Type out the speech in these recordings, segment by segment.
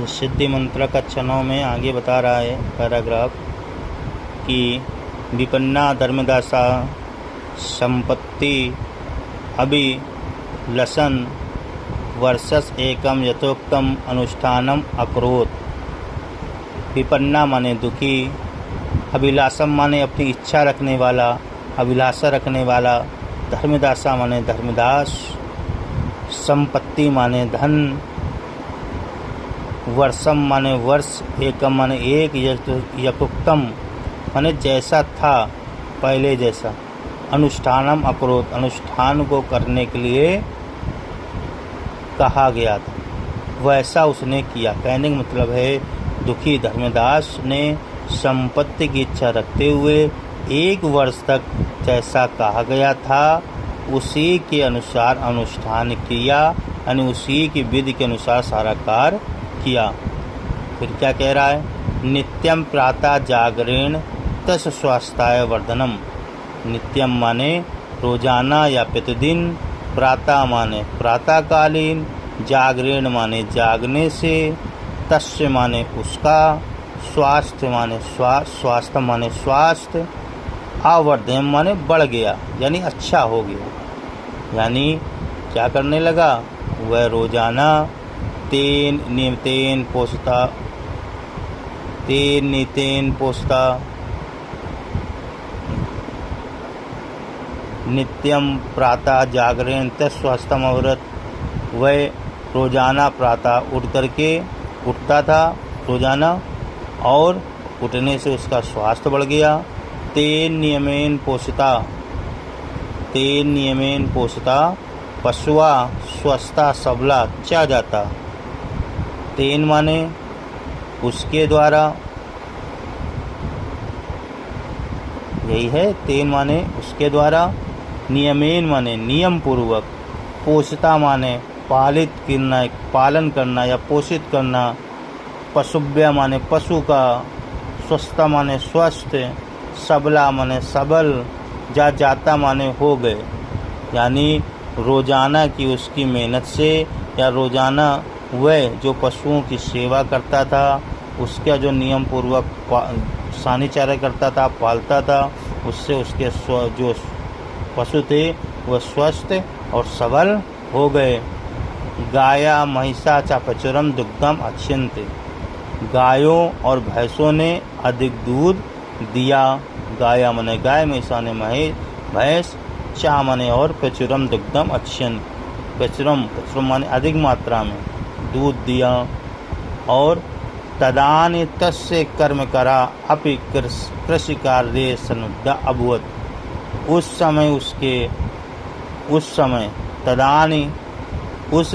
सिद्धि मंत्र का 6 में आगे बता रहा है पैराग्राफ कि विपन्ना धर्मदासा संपत्ति अभिलषन् वर्षस एकम यथोक्तम अनुष्ठानम अकरोत्। विपन्ना माने दुखी, अभिलाषम माने अपनी इच्छा रखने वाला, अभिलाषा रखने वाला, धर्मदासा माने धर्मदास, संपत्ति माने धन, वर्षम माने वर्ष, एकम माने एक, यथोक्तम माने जैसा था पहले जैसा, अनुष्ठानम अकरोत् अनुष्ठान को करने के लिए कहा गया था वैसा उसने किया। कहने का मतलब है दुखी धर्मदास ने संपत्ति की इच्छा रखते हुए 1 वर्ष तक जैसा कहा गया था उसी के अनुसार अनुष्ठान किया, यानी उसी की विधि के अनुसार सारा कार्य किया। फिर क्या कह रहा है, नित्यम प्रातः जागरेण तस् स्वास्थ्याय वर्धनम। नित्यम माने रोजाना या प्रतिदिन, प्रातः माने प्रातःकालीन, जागरेण माने जागने से, तस्य माने उसका, स्वास्थ्य माने स्वास्थ्य माने स्वास्थ्य, आवर्धन माने बढ़ गया यानी अच्छा हो गया। यानी क्या करने लगा, वह रोजाना तेन नियमतेन पोषता, तेन नितेन पोषता, नित्यम प्रातः जागरण तस्वस्थम अवरत। वह रोजाना प्रातः उठता था रोजाना और उठने से उसका स्वास्थ्य बढ़ गया। तेन नियमेन पोषिता, तेन नियमेन पोषिता, पशुआ स्वस्था सबला चा जाता। तेन माने उसके द्वारा, यही है तेन माने उसके द्वारा, नियमेन माने नियम पूर्वक, पोषिता माने पालित करना, पालन करना या पोषित करना, पशुभ्य माने पशु का, स्वस्थ माने स्वस्थ, सबला माने सबल, जाता माने हो गए। यानी रोजाना की उसकी मेहनत से या रोजाना वह जो पशुओं की सेवा करता था उसका जो नियम पूर्वक सानिचार्य करता था, पालता था, उससे उसके जो पशु थे वह स्वस्थ और सबल हो गए। गाया महिषा च प्रचुरम दुग्धम अच्छन्ते। गायों और भैंसों ने अधिक दूध दिया। गाया माने गाय, महिषा ने भैंस, चा माने और, प्रचुरम दुग्धम अच्छन। प्रचुरम माने अधिक मात्रा में दूध दिया। और तदानि तस्य कर्म करा अपि कृषि कार्य सनुद्धा अभवत्। उस समय तदानि उस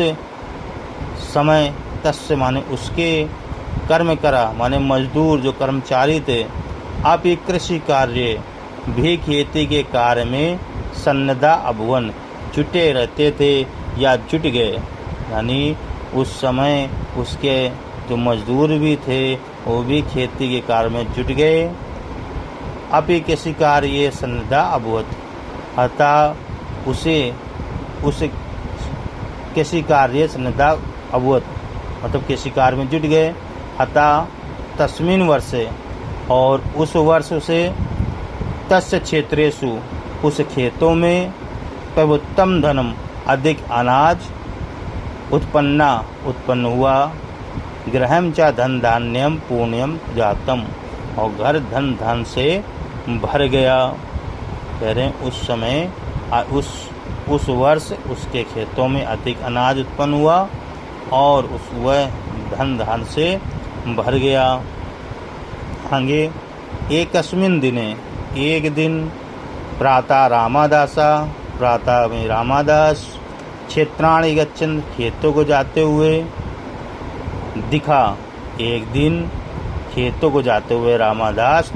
समय, तस्य माने उसके, कर्म करा माने मजदूर जो कर्मचारी थे, आप ये कृषि कार्य भी खेती के कार्य में सन्नदा अभवन जुटे रहते थे या जुट गए। यानी उस समय उसके जो मजदूर भी थे वो भी खेती के कार्य में जुट गए। अपि कृषि कार्य सन्नदा अभवत्, अतः उस कृषि कार्य सन्नदा अभवत् मतलब कृषि कार्य में जुट गए। अतः तस्मिन् वर्षे, और उस वर्ष से, तस्य क्षेत्रेषु उस खेतों में, प्रभुत्तम धनम अधिक अनाज, उत्पन्न हुआ, गृहम च धन धान्यम पुण्यम जातम, और घर धन धन से भर गया। कह रहे उस समय उस वर्ष उसके खेतों में अधिक अनाज उत्पन्न हुआ और वह धन धान से भर गया। आगे एकस्मिन् दिने, एक दिन, प्रातः रामादासा, प्रातः में रामादास, क्षेत्राणि गच्छन् खेतों को जाते हुए दिखा। एक दिन खेतों को जाते हुए रामादास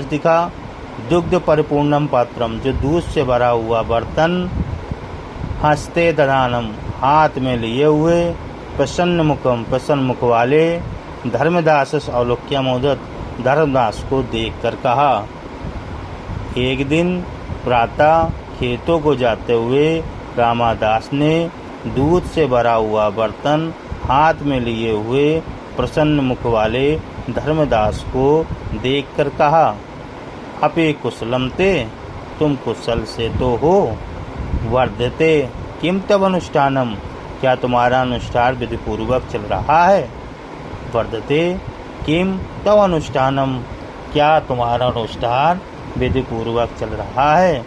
दिखा। दुग्ध परिपूर्णम पात्रम, जो दूध से भरा हुआ बर्तन, हस्ते दधानम, हाथ में लिए हुए, प्रसन्न मुख वाले, धर्मदास अवलोक्यमोदत, धर्मदास को देखकर कहा। एक दिन प्रातः खेतों को जाते हुए रामादास ने दूध से भरा हुआ बर्तन हाथ में लिए हुए प्रसन्न मुख वाले धर्मदास को देखकर कहा, अपे कुशलम ते, तुम कुशल से तो हो। वर्धते किम तब अनुष्ठानम, क्या तुम्हारा अनुष्ठान विधि पूर्वक चल रहा है। वर्धते किम तब अनुष्ठानम, क्या तुम्हारा अनुष्ठान विधि पूर्वक चल रहा है।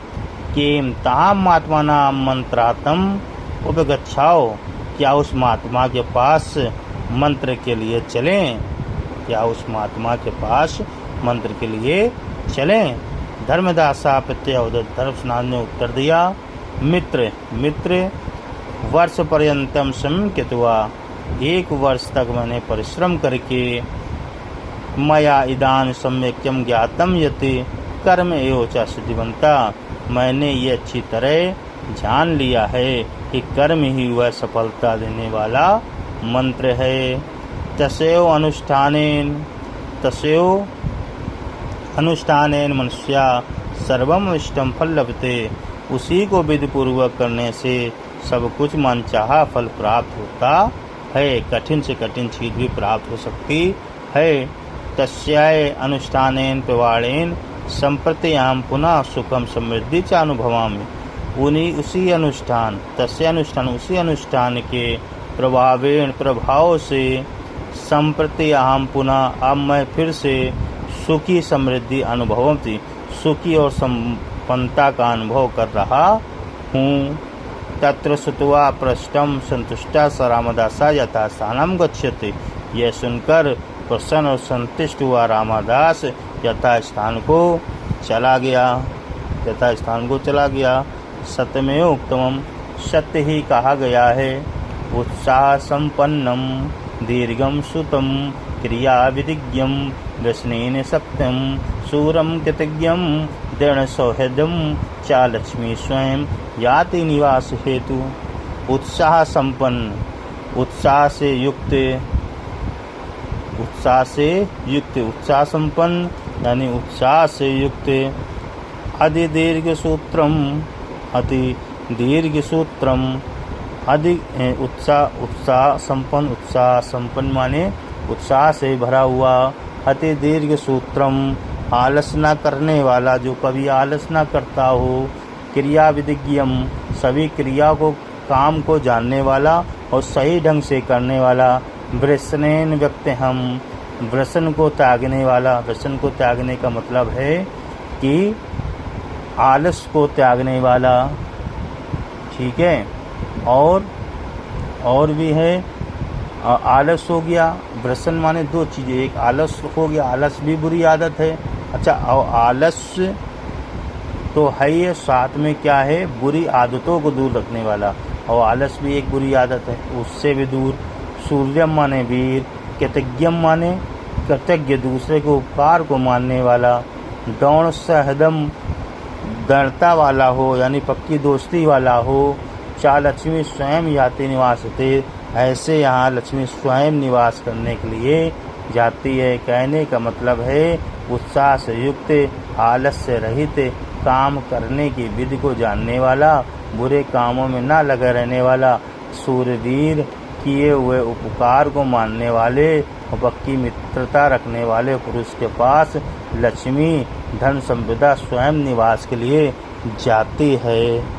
किम ताम महात्मानाम मंत्रातम उपगच्छाओ, क्या उस महात्मा के पास मंत्र के लिए चलें, क्या उस महात्मा के पास मंत्र के लिए चलें। धर्मदासा प्रत्यावदत, धर्मस्नान ने उत्तर दिया, मित्र मित्र वर्ष पर्यंतम समय कृत्वा, 1 वर्ष तक मैंने परिश्रम करके मया इदान सम्यक्यम ज्ञातम यति कर्म एव च सिद्धिवंता, मैंने ये अच्छी तरह जान लिया है कि कर्म ही वह सफलता देने वाला मंत्र है। तस्यो अनुष्ठानेन मनुष्या सर्वम इष्टम फल लभते, उसी को विधि पूर्वक करने से सब कुछ मनचाहा फल प्राप्त होता है, कठिन से कठिन चीज भी प्राप्त हो सकती है। तस्याय अनुष्ठानेन प्रवाणेन संप्रत्याम पुनः सुखम समृद्धि च अनुभवामि, उसी अनुष्ठान उसी अनुष्ठान के प्रभाव से संप्रति अहम पुनः, अब मैं फिर से सुखी समृद्धि अनुभव थी, सुखी और संपन्नता का अनुभव कर रहा हूँ। तत्र श्रुत्वा पृष्ठम संतुष्टा स रामदासा यथास्थानम गच्छति, यह सुनकर प्रसन्न और संतुष्ट हुआ रामदास यथास्थान को चला गया। सत्यमेव उत्तमम, सत्य ही कहा गया है। उत्साह संपन्नम दीर्घम सुतम क्रिया विधिज्ञम व्यसनेन सत्यम सूरम कृतज्ञम दृढ़ सौहृदम चा लक्ष्मी स्वयं याति निवास हेतु। उत्साह संपन्न, उत्साह संपन्न यानी उत्साह से युक्त, अति दीर्घ सूत्रम अधिक उत्साह संपन्न माने उत्साह से भरा हुआ, अति दीर्घ सूत्रम आलस न करने वाला, जो कभी आलस न करता हो, क्रिया विधिज्ञम सभी क्रिया को काम को जानने वाला और सही ढंग से करने वाला, व्यसनेन व्यक्त हम व्यसन को त्यागने वाला। व्यसन को त्यागने का मतलब है कि आलस को त्यागने वाला, ठीक है। और भी है, आलस हो गया, व्यसन माने 2 चीज़ें, एक आलस हो गया, आलस भी बुरी आदत है। अच्छा, और आलस तो है ही, साथ में क्या है, बुरी आदतों को दूर रखने वाला, और आलस भी एक बुरी आदत है, उससे भी दूर। सूर्यम माने वीर, कृतज्ञम माने कृतज्ञ, दूसरे के उपकार को मानने वाला। दौड़ सहदम दृढ़ता वाला हो, यानी पक्की दोस्ती वाला हो। चा लक्ष्मी स्वयं याति निवासते, ऐसे यहाँ लक्ष्मी स्वयं निवास करने के लिए जाती है। कहने का मतलब है उत्साह से युक्त, आलस से रहित, काम करने की विधि को जानने वाला, बुरे कामों में न लगे रहने वाला, सूरवीर, किए हुए उपकार को मानने वाले और पक्की मित्रता रखने वाले पुरुष के पास लक्ष्मी धन संपदा स्वयं निवास के लिए जाती है।